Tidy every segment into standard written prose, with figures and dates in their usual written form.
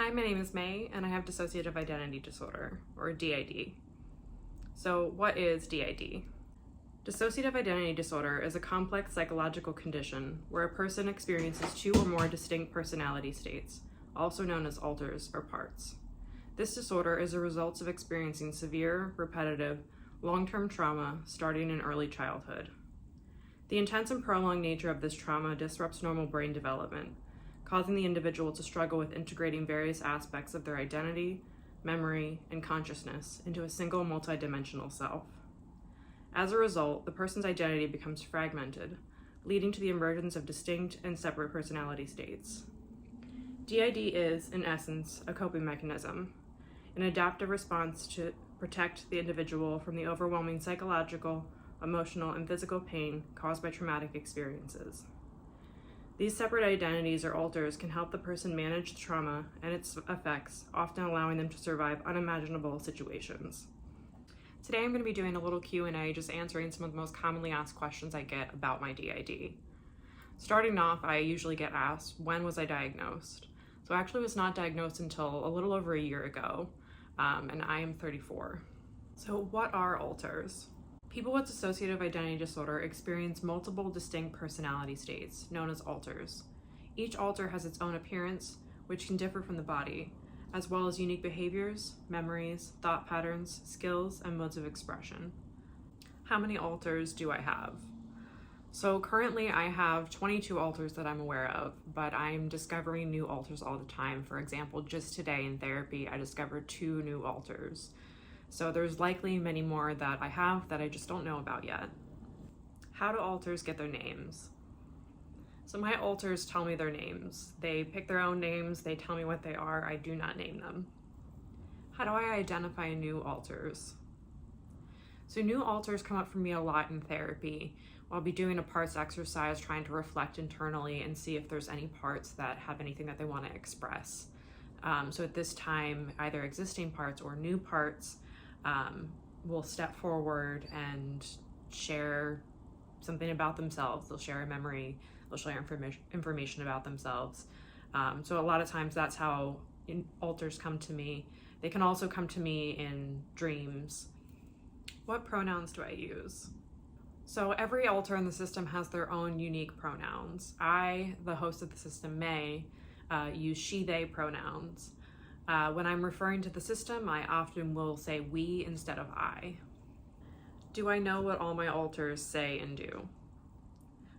Hi, my name is May, and I have dissociative identity disorder, or DID. So what is DID? Dissociative identity disorder is a complex psychological condition where a person experiences two or more distinct personality states, also known as alters or parts. This disorder is a result of experiencing severe, repetitive, long-term trauma starting in early childhood. The intense and prolonged nature of this trauma disrupts normal brain development, causing the individual to struggle with integrating various aspects of their identity, memory, and consciousness into a single multidimensional self. As a result, the person's identity becomes fragmented, leading to the emergence of distinct and separate personality states. DID is, in essence, a coping mechanism, an adaptive response to protect the individual from the overwhelming psychological, emotional, and physical pain caused by traumatic experiences. These separate identities or alters can help the person manage the trauma and its effects, often allowing them to survive unimaginable situations. Today I'm going to be doing a little Q&A, just answering some of the most commonly asked questions I get about my DID. Starting off, I usually get asked, when was I diagnosed? So I actually was not diagnosed until a little over a year ago, and I am 34. So what are alters? People with dissociative identity disorder experience multiple distinct personality states, known as alters. Each alter has its own appearance, which can differ from the body, as well as unique behaviors, memories, thought patterns, skills, and modes of expression. How many alters do I have? So currently I have 22 alters that I'm aware of, but I'm discovering new alters all the time. For example, just today in therapy, I discovered 2 new alters. So there's likely many more that I have that I just don't know about yet. How do alters get their names? So my alters tell me their names. They pick their own names, they tell me what they are, I do not name them. How do I identify new alters? So new alters come up for me a lot in therapy. I'll be doing a parts exercise, trying to reflect internally and see if there's any parts that have anything that they want to express. So at this time, either existing parts or new parts will step forward and share something about themselves. They'll share a memory, they'll share information about themselves. So a lot of times that's how alters come to me. They can also come to me in dreams. What pronouns do I use? So every alter in the system has their own unique pronouns. I, the host of the system, May, use she, they pronouns. When I'm referring to the system, I often will say we instead of I. Do I know what all my alters say and do?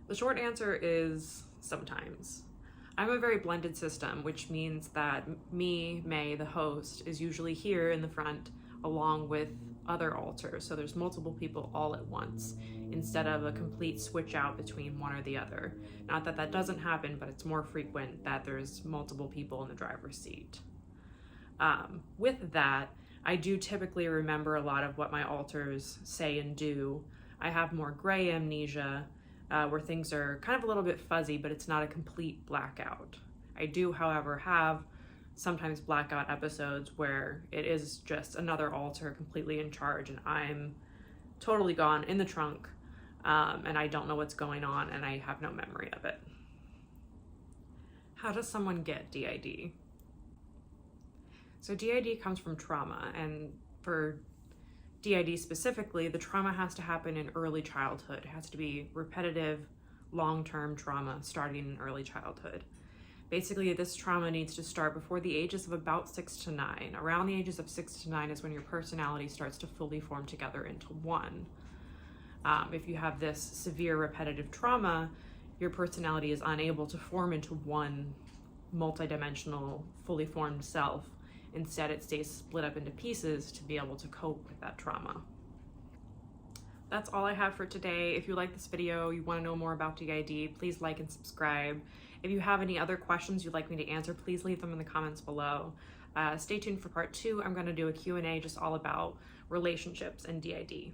The short answer is sometimes. I'm a very blended system, which means that me, May, the host, is usually here in the front along with other alters. So there's multiple people all at once instead of a complete switch out between one or the other. Not that that doesn't happen, but it's more frequent that there's multiple people in the driver's seat. With that, I do typically remember a lot of what my alters say and do. I have more gray amnesia, where things are kind of a little bit fuzzy, but it's not a complete blackout. I do, however, have sometimes blackout episodes where it is just another alter completely in charge and I'm totally gone in the trunk, and I don't know what's going on and I have no memory of it. How does someone get DID? So DID comes from trauma, and for DID specifically, the trauma has to happen in early childhood. It has to be repetitive, long-term trauma starting in early childhood. Basically, this trauma needs to start before the ages of about 6 to 9. Around the ages of 6 to 9 is when your personality starts to fully form together into one. If you have this severe repetitive trauma, your personality is unable to form into one multidimensional, fully formed self. Instead, it stays split up into pieces to be able to cope with that trauma. That's all I have for today. If you like this video, you want to know more about DID, please like and subscribe. If you have any other questions you'd like me to answer, please leave them in the comments below. Stay tuned for part 2. I'm going to do a Q&A just all about relationships and DID.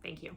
Thank you.